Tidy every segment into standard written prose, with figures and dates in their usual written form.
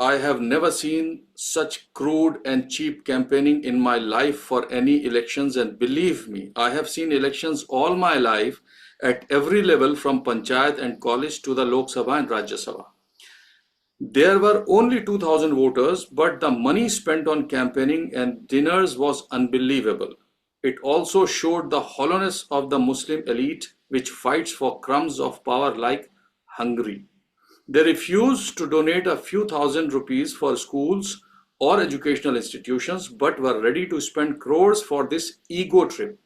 I have never seen such crude and cheap campaigning in my life for any elections, and believe me, I have seen elections all my life at every level from Panchayat and college to the Lok Sabha and Rajya Sabha. There were only 2,000 voters, but the money spent on campaigning and dinners was unbelievable. It also showed the hollowness of the Muslim elite, which fights for crumbs of power like hungry. They refused to donate a few thousand rupees for schools or educational institutions, but were ready to spend crores for this ego trip.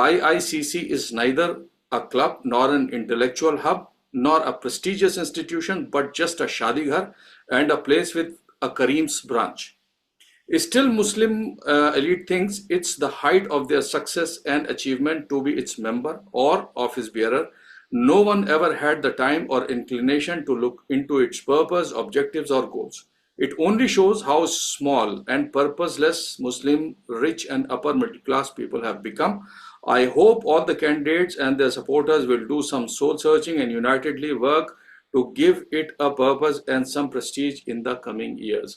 IICC is neither a club nor an intellectual hub nor a prestigious institution, but just a shadighar and a place with a Kareem's branch. Still, Muslim elite thinks it's the height of their success and achievement to be its member or office bearer. No one ever had the time or inclination to look into its purpose, objectives, or goals. It only shows how small and purposeless Muslim rich and upper middle class people have become. I hope all the candidates and their supporters will do some soul searching and unitedly work to give it a purpose and some prestige in the coming years.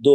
2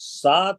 7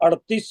38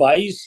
22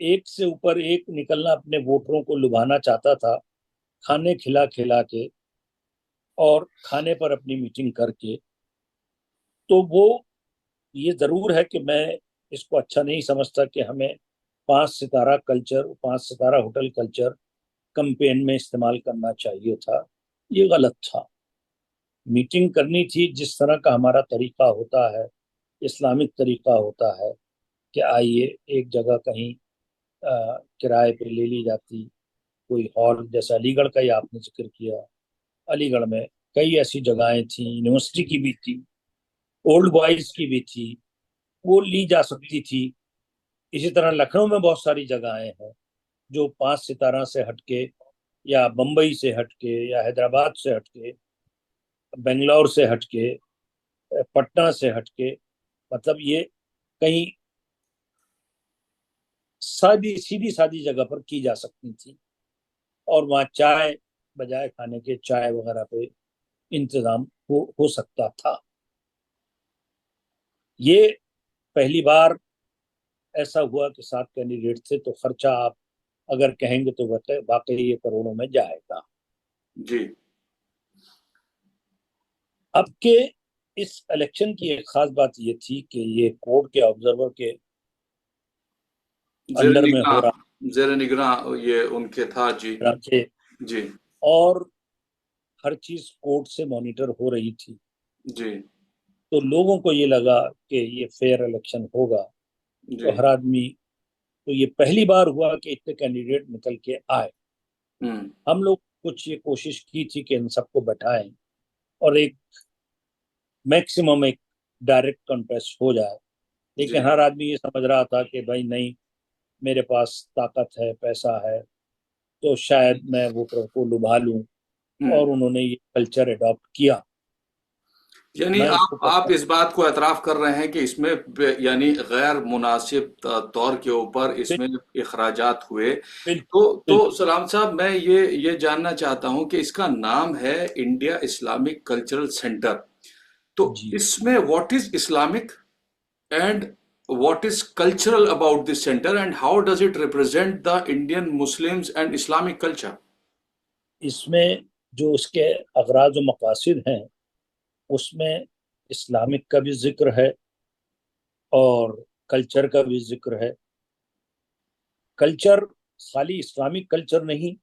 ایک سے اوپر ایک نکلنا اپنے ووٹروں کو لبھانا چاہتا تھا، کھانے کھلا کھلا کے اور کھانے پر اپنی میٹنگ کر کے. تو وہ یہ ضرور ہے کہ میں اس کو اچھا نہیں سمجھتا کہ ہمیں 5 ستارہ کلچر، 5 ستارہ ہوٹل کلچر کمپین میں استعمال کرنا چاہیے تھا. یہ غلط تھا. میٹنگ کرنی تھی جس طرح کا ہمارا طریقہ ہوتا ہے، اسلامک طریقہ ہوتا ہے، کہ آئیے ایک جگہ کہیں کرائے پہ لے لی جاتی، کوئی ہال، جیسے علی گڑھ کا ہی آپ نے ذکر کیا. علی گڑھ میں کئی ایسی جگہیں تھیں، یونیورسٹی کی بھی تھی، اولڈ بوائز کی بھی تھی، وہ لی جا سکتی تھی. اسی طرح لکھنؤ میں بہت ساری جگہیں ہیں جو 5 ستارہ سے ہٹ کے، یا بمبئی سے ہٹ کے، یا حیدرآباد سے ہٹ کے، بنگلور سے ہٹ کے، پٹنہ سے ہٹ کے، مطلب یہ کہیں سیدھی سادی جگہ پر کی جا سکتی تھی. اور وہاں چائے، بجائے کھانے کے چائے وغیرہ پہ انتظام ہو سکتا تھا. یہ پہلی بار ایسا ہوا کہ 7 کینڈیڈیٹ تھے، تو خرچہ آپ اگر کہیں گے تو واقعی یہ کروڑوں میں جائے گا. جی. اب کے اس الیکشن کی ایک خاص بات یہ تھی کہ یہ کورٹ کے آبزرور کے اندر میں ہو رہا زیر نگراں یہ ان کے تھا. جی تھے، جی اور ہر چیز کورٹ سے مانیٹر ہو رہی تھی. جی تو لوگوں کو یہ لگا کہ یہ فیئر الیکشن ہوگا. جی. تو ہر آدمی، تو یہ پہلی بار ہوا کہ اتنے کینڈیڈیٹ نکل کے آئے. ہم لوگ کچھ یہ کوشش کی تھی کہ ان سب کو بٹھائیں اور ایک میکسیمم ایک ڈائریکٹ کنٹیسٹ ہو جائے. لیکن ہر آدمی یہ سمجھ رہا تھا کہ بھائی نہیں، میرے پاس طاقت ہے، پیسہ ہے، تو شاید میں ووٹر کو لبھا لوں. اور انہوں نے یہ کلچر اڈاپٹ کیا. یعنی آپ اس بات کو اعتراف کر رہے ہیں کہ اس میں یعنی غیر مناسب طور کے اوپر اس میں اخراجات ہوئے. تو سلام صاحب، میں یہ جاننا چاہتا ہوں کہ اس کا نام ہے انڈیا اسلامک کلچرل سینٹر. تو اس میں what is Islamic and what is cultural about this centre and how does it represent the Indian Muslims and Islamic culture? اس میں جو اس کے اغراض و مقاصد ہیں، اس میں اسلامک کا بھی ذکر ہے اور کلچر کا بھی ذکر ہے. کلچر خالی اسلامک کلچر نہیں،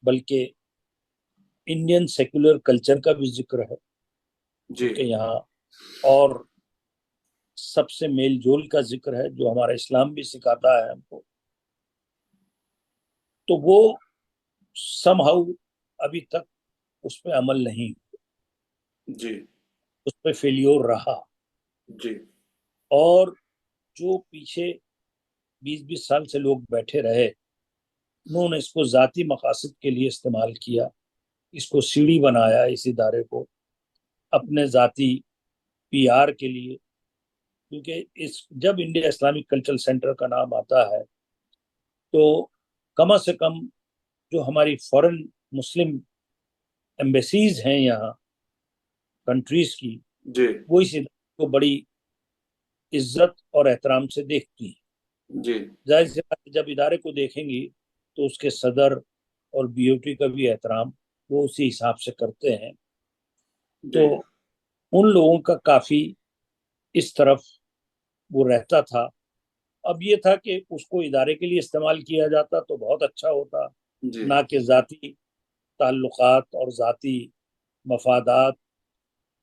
بلکہ انڈین سیکولر کلچر کا بھی ذکر ہے. کہ یہاں اور سب سے میل جول کا ذکر ہے جو ہمارا اسلام بھی سکھاتا ہے ہم کو. تو وہ سم ہاؤ ابھی تک اس پہ عمل نہیں، جی اس پہ فیلیور رہا. جی. اور جو پیچھے 20 سال سے لوگ بیٹھے رہے، انہوں نے اس کو ذاتی مقاصد کے لیے استعمال کیا. اس کو سیڑھی بنایا، اس ادارے کو اپنے ذاتی پی آر کے لیے. کیونکہ جب انڈیا اسلامک کلچرل سینٹر کا نام آتا ہے تو کم سے کم جو ہماری فورن مسلم ایمبیسیز ہیں یہاں کنٹریز کی، وہ اس ادارے کو بڑی عزت اور احترام سے دیکھتی ہیں. ظاہر سی بات ہے، جب ادارے کو دیکھیں گی تو اس کے صدر اور بی او ٹی کا بھی احترام وہ اسی حساب سے کرتے ہیں. تو ان لوگوں کا کافی اس طرف وہ رہتا تھا. اب یہ تھا کہ اس کو ادارے کے لیے استعمال کیا جاتا تو بہت اچھا ہوتا، نہ کہ ذاتی تعلقات اور ذاتی مفادات،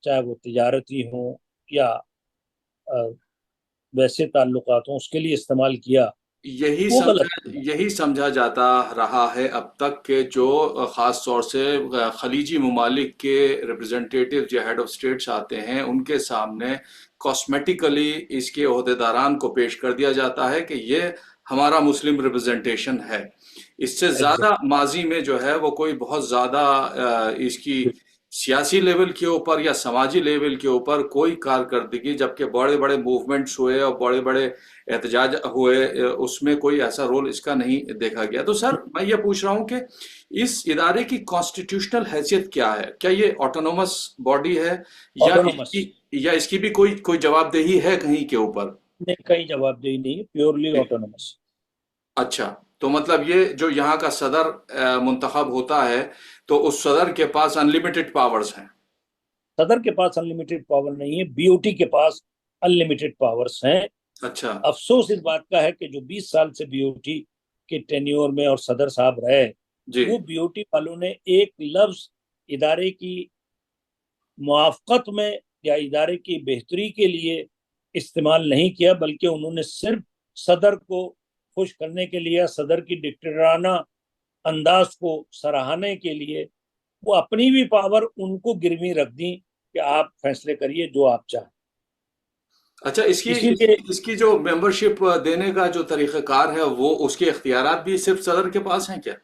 چاہے وہ تجارتی ہوں یا ویسے تعلقات ہوں، اس کے لیے استعمال کیا. یہی سمجھا جاتا رہا ہے اب تک کہ جو خاص طور سے خلیجی ممالک کے ریپرزنٹیٹیو جو ہیڈ آف اسٹیٹس آتے ہیں ان کے سامنے کاسمیٹیکلی اس کے عہدیداران کو پیش کر دیا جاتا ہے کہ یہ ہمارا مسلم ریپرزنٹیشن ہے. اس سے زیادہ ماضی میں جو ہے وہ کوئی بہت زیادہ اس کی سیاسی لیول کے اوپر یا سماجی لیول کے اوپر کوئی کارکردگی، جبکہ بڑے بڑے موومنٹس ہوئے اور بڑے بڑے احتجاج ہوئے، اس میں کوئی ایسا رول اس کا نہیں دیکھا گیا. تو سر میں یہ پوچھ رہا ہوں کہ اس ادارے کی کانسٹیٹیوشنل حیثیت کیا ہے؟ کیا یہ آٹونومس باڈی ہے یا اس کی بھی کوئی جواب دہی ہے کہیں کے اوپر؟ نہیں، کہیں جواب دہی نہیں، پیورلی آٹونومس. اچھا، تو مطلب یہ جو یہاں کا صدر منتخب ہوتا ہے تو اس صدر کے پاس انلمیٹڈ پاورز ہیں؟ صدر کے پاس انلمیٹڈ پاور نہیں ہے، بی او ٹی کے پاس انلمیٹڈ پاورز ہیں۔ اچھا افسوس اس بات کا ہے کہ جو 20 سال سے بی او ٹی کے ٹینیور میں اور صدر صاحب رہے، جی، وہ بی او ٹی والوں نے ایک لفظ ادارے کی موافقت میں یا ادارے کی بہتری کے لیے استعمال نہیں کیا، بلکہ انہوں نے صرف صدر کو خوش کرنے کے لیے، صدر کی ڈکٹیٹرانہ انداز کو سراہنے کے لیے وہ اپنی بھی پاور ان کو گروی رکھ دی کہ آپ فیصلے کریے جو آپ چاہیں۔ اچھا، اسی لیے اس کی جو ممبرشپ دینے کا جو طریقہ کار ہے وہ اس کے اختیارات بھی صرف صدر کے پاس ہیں کیا؟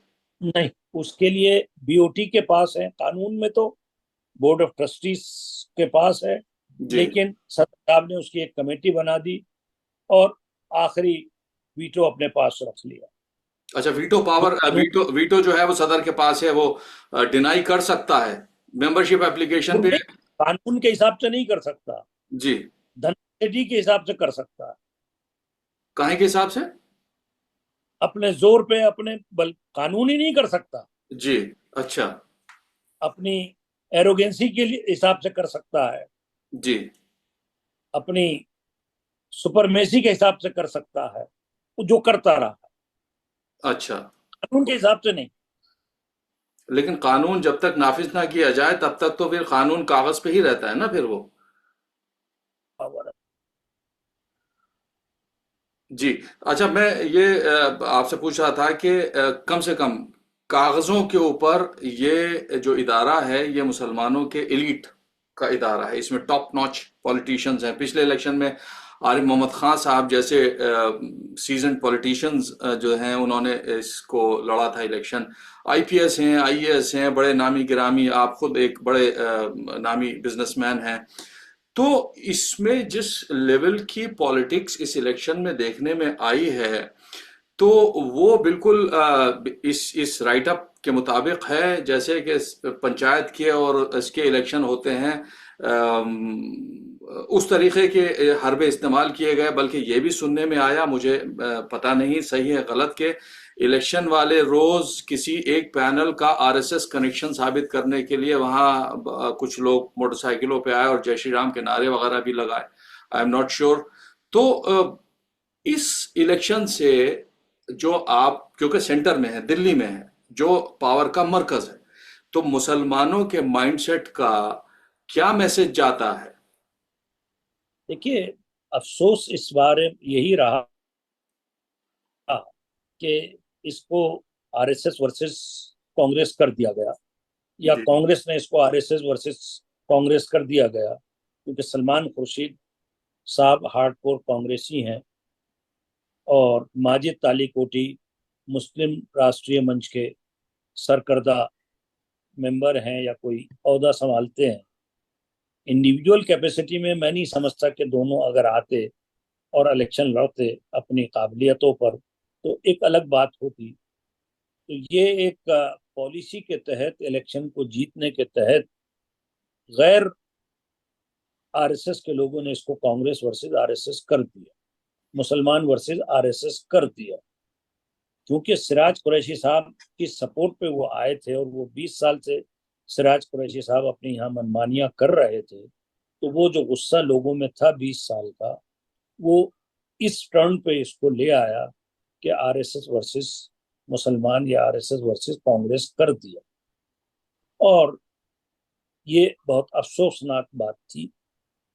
نہیں، اس کے لیے بی او ٹی کے پاس ہے، قانون میں تو بورڈ آف ٹرسٹیز کے پاس ہے، جی، لیکن صدر صاحب نے اس کی ایک کمیٹی بنا دی اور آخری ویٹو اپنے پاس رکھ لیا۔ اچھا، ویٹو جو پاور، قانون ویٹو جو ہے وہ صدر کے پاس ہے، وہ ڈینائی کر سکتا ہے ممبرشپ اپلیکیشن پہ؟ قانون کے حساب سے نہیں کر سکتا، جی، دھن کے حساب سے کر سکتا ہے، کہیں کے حساب سے؟ اپنے زور پہ، اپنے قانون ہی نہیں کر سکتا، جی، اچھا، اپنی ایروگینسی کے حساب سے کر سکتا ہے، جی، اپنی سپرمیسی کے حساب سے کر سکتا ہے، وہ جو کرتا رہا، اچھا، قانون کے حساب سے نہیں۔ لیکن قانون جب تک نافذ نہ کیا جائے تب تک تو پھر قانون کاغذ پہ ہی رہتا ہے نا پھر وہ۔ جی، اچھا، میں یہ آپ سے پوچھ رہا تھا کہ کم سے کم کاغذوں کے اوپر یہ جو ادارہ ہے یہ مسلمانوں کے ایلیٹ کا ادارہ ہے، اس میں ٹاپ نوچ پولیٹیشنز ہیں۔ پچھلے الیکشن میں عارف محمد خان صاحب جیسے سیزنڈ پولیٹیشنز جو ہیں انہوں نے اس کو لڑا تھا الیکشن۔ آئی پی ایس ہیں، آئی اے ایس ہیں، بڑے نامی گرامی، آپ خود ایک بڑے نامی بزنس مین ہیں۔ تو اس میں جس لیول کی پالیٹکس اس الیکشن میں دیکھنے میں آئی ہے تو وہ بالکل اس رائٹ اپ کے مطابق ہے جیسے کہ پنچایت کے اور اس کے الیکشن ہوتے ہیں، اس طریقے کے حربے استعمال کیے گئے۔ بلکہ یہ بھی سننے میں آیا، مجھے پتہ نہیں صحیح ہے غلط، کہ الیکشن والے روز کسی ایک پینل کا آر ایس ایس کنیکشن ثابت کرنے کے لیے وہاں کچھ لوگ موٹر سائیکلوں پہ آئے اور جے شری رام کے نعرے وغیرہ بھی لگائے۔ I am not sure. تو اس الیکشن سے جو آپ کیونکہ سینٹر میں ہے، دلی میں ہے، جو پاور کا مرکز ہے، تو مسلمانوں کے مائنڈ سیٹ کا کیا میسج جاتا ہے؟ دیکھیے، افسوس اس بارے یہی رہا کہ اس کو R S S versus Congress کر دیا گیا، یا جی، کانگریس نے اس کو R S S versus Congress کر دیا گیا، کیونکہ سلمان خورشید صاحب ہارڈ کور کانگریسی ہیں اور ماجد تالی کوٹی مسلم راشٹریہ منچ کے سرکردہ ممبر ہیں یا کوئی عہدہ سنبھالتے ہیں۔ انڈیویجول کیپیسٹی میں نہیں سمجھتا کہ دونوں اگر آتے اور الیکشن لڑتے اپنی قابلیتوں پر تو ایک الگ بات ہوتی۔ تو یہ ایک پالیسی کے تحت، الیکشن کو جیتنے کے تحت، غیر آر ایس ایس کے لوگوں نے اس کو Congress versus R S S کر دیا، مسلمان ورسز آر ایس ایس کر دیا، کیونکہ سراج قریشی صاحب کی سپورٹ پہ وہ آئے تھے اور وہ 20 سال سے سراج قریشی صاحب اپنی یہاں منمانیاں کر رہے تھے۔ تو وہ جو غصہ لوگوں میں تھا 20 سال کا، وہ اس ٹرن پہ اس کو لے آیا کہ آر ایس ایس ورسز مسلمان یا R S S versus Congress کر دیا۔ اور یہ بہت افسوسناک بات تھی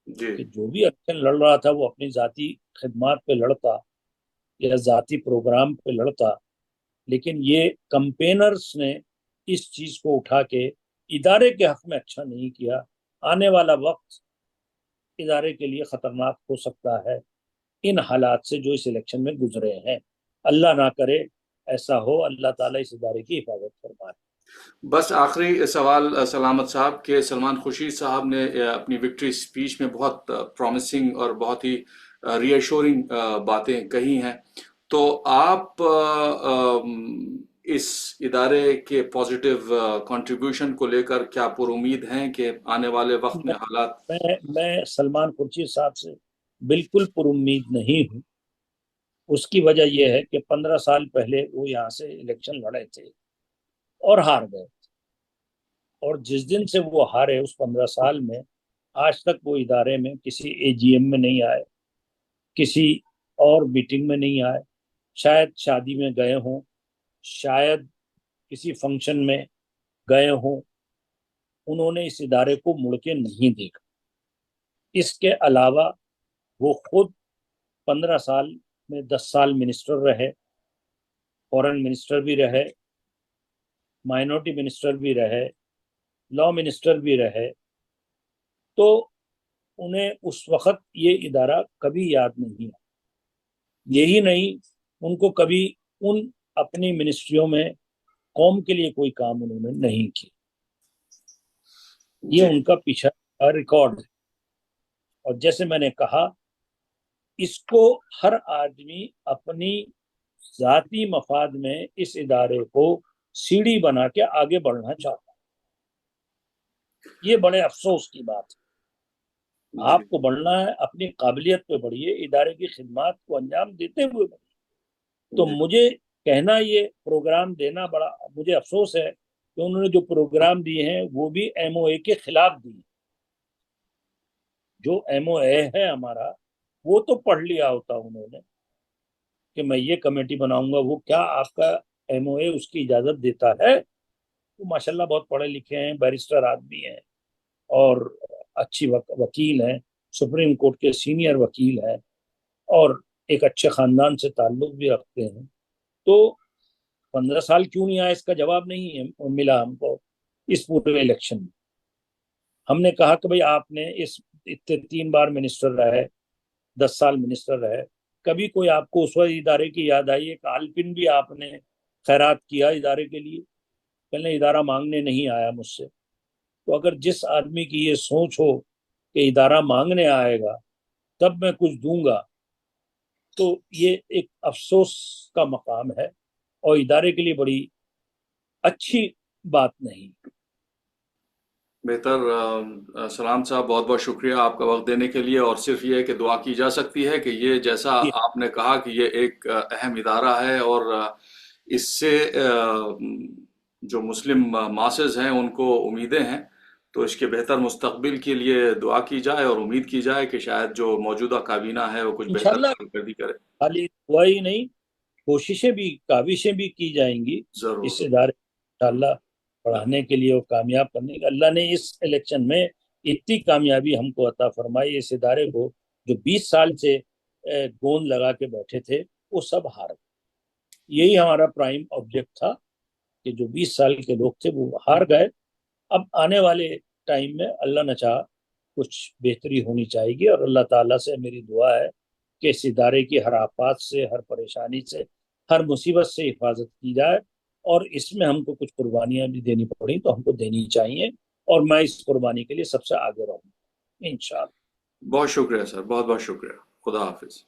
جی، کہ جو بھی الیکشن لڑ رہا تھا وہ اپنی ذاتی خدمات پہ لڑتا یا ذاتی پروگرام پہ لڑتا، لیکن یہ کمپینرز نے اس چیز کو اٹھا کے ادارے کے حق میں اچھا نہیں کیا۔ آنے والا وقت ادارے کے لیے خطرناک ہو سکتا ہے ان حالات سے جو اس الیکشن میں گزرے ہیں۔ اللہ نہ کرے ایسا ہو، اللہ تعالیٰ اس ادارے کی حفاظت فرمائے۔ بس آخری سوال سلامت صاحب کے، سلمان خورشید صاحب نے اپنی وکٹری سپیچ میں بہت پرومسنگ اور بہت ہی ری ایشورنگ باتیں کہی ہیں، تو آپ اس ادارے کے پازیٹیو کنٹریبیوشن کو لے کر کیا پر امید ہیں کہ آنے والے وقت میں حالات؟ میں سلمان خورشید صاحب سے بالکل پر امید نہیں ہوں، اس کی وجہ یہ ہے کہ 15 سال پہلے وہ یہاں سے الیکشن لڑے تھے اور ہار گئے، اور جس دن سے وہ ہارے اس 15 سال میں آج تک وہ ادارے میں کسی اے جی ایم میں نہیں آئے، کسی اور میٹنگ میں نہیں آئے، شاید شادی میں گئے ہوں، شاید کسی فنکشن میں گئے ہوں، انہوں نے اس ادارے کو مڑ کے نہیں دیکھا۔ اس کے علاوہ وہ خود 15 سال میں 10 سال منسٹر رہے، فورن منسٹر بھی رہے، مائنورٹی منسٹر بھی رہے، لا منسٹر بھی رہے، تو انہیں اس وقت یہ ادارہ کبھی یاد نہیں ہے۔ یہی نہیں، ان کو کبھی ان اپنی منسٹریوں میں قوم کے لیے کوئی کام انہوں نے نہیں کیا۔ یہ ان کا پیچھا ریکارڈ ہے، اور جیسے میں نے کہا، اس کو ہر آدمی اپنی ذاتی مفاد میں اس ادارے کو سیڑھی بنا کے آگے بڑھنا چاہتا ہے۔ یہ بڑے افسوس کی بات ہے۔ آپ کو بڑھنا ہے، اپنی قابلیت پہ بڑھیے، ادارے کی خدمات کو انجام دیتے ہوئے بڑھیے۔ تو مجھے کہنا، یہ پروگرام دینا بڑا مجھے افسوس ہے کہ انہوں نے جو پروگرام دیے ہیں وہ بھی ایم او اے کے خلاف دیے۔ جو ایم او اے ہے ہمارا، وہ تو پڑھ لیا ہوتا انہوں نے کہ میں یہ کمیٹی بناؤں گا، وہ کیا آپ کا ایم او اے اس کی اجازت دیتا ہے؟ وہ ماشاءاللہ بہت پڑھے لکھے ہیں، بیرسٹر آدمی ہیں، اور اچھی وکیل ہیں، سپریم کورٹ کے سینئر وکیل ہیں، اور ایک اچھے خاندان سے تعلق بھی رکھتے ہیں۔ تو 15 سال کیوں نہیں آیا، اس کا جواب نہیں ملا ہم کو اس پورے الیکشن میں۔ ہم نے کہا کہ بھئی آپ نے اس 3 بار منسٹر رہے، 10 سال منسٹر رہے، کبھی کوئی آپ کو اس وقت ادارے کی یاد آئی؟ ایک آلپن بھی آپ نے خیرات کیا ادارے کے لیے؟ پہلے ادارہ مانگنے نہیں آیا مجھ سے۔ تو اگر جس آدمی کی یہ سوچ ہو کہ ادارہ مانگنے آئے گا تب میں کچھ دوں گا، تو یہ ایک افسوس کا مقام ہے، اور ادارے کے لیے بڑی اچھی بات نہیں۔ بہتر۔ سلام صاحب، بہت بہت شکریہ آپ کا وقت دینے کے لیے، اور صرف یہ ہے کہ دعا کی جا سکتی ہے کہ یہ جیسا آپ نے کہا کہ یہ ایک اہم ادارہ ہے، اور اس سے جو مسلم ماسز ہیں ان کو امیدیں ہیں، تو اس کے بہتر مستقبل کے لیے دعا کی جائے اور امید کی جائے کہ شاید جو موجودہ کابینہ ہے وہ کچھ بہتر انشاءاللہ کارکردگی کرے۔ خالی دعا ہی نہیں، کوششیں بھی، کاوشیں بھی کی جائیں گی ضرور۔ اس ادارے انشاءاللہ پڑھانے کے لیے اور کامیاب کرنے کے۔ اللہ نے اس الیکشن میں اتنی کامیابی ہم کو عطا فرمائی، اس ادارے کو جو 20 سال سے گوند لگا کے بیٹھے تھے وہ سب ہار گئے۔ یہی ہمارا پرائم آبجیکٹ تھا کہ جو 20 سال کے لوگ تھے وہ ہار گئے۔ اب آنے والے ٹائم میں اللہ نہ چاہا کچھ بہتری ہونی چاہیے گی، اور اللہ تعالیٰ سے میری دعا ہے کہ اس ادارے کی ہر آفات سے، ہر پریشانی سے، ہر مصیبت سے حفاظت کی جائے، اور اس میں ہم کو کچھ قربانیاں بھی دینی پڑیں تو ہم کو دینی چاہیے، اور میں اس قربانی کے لیے سب سے آگے رہوں انشاءاللہ۔ بہت شکریہ سر، بہت بہت شکریہ۔ خدا حافظ۔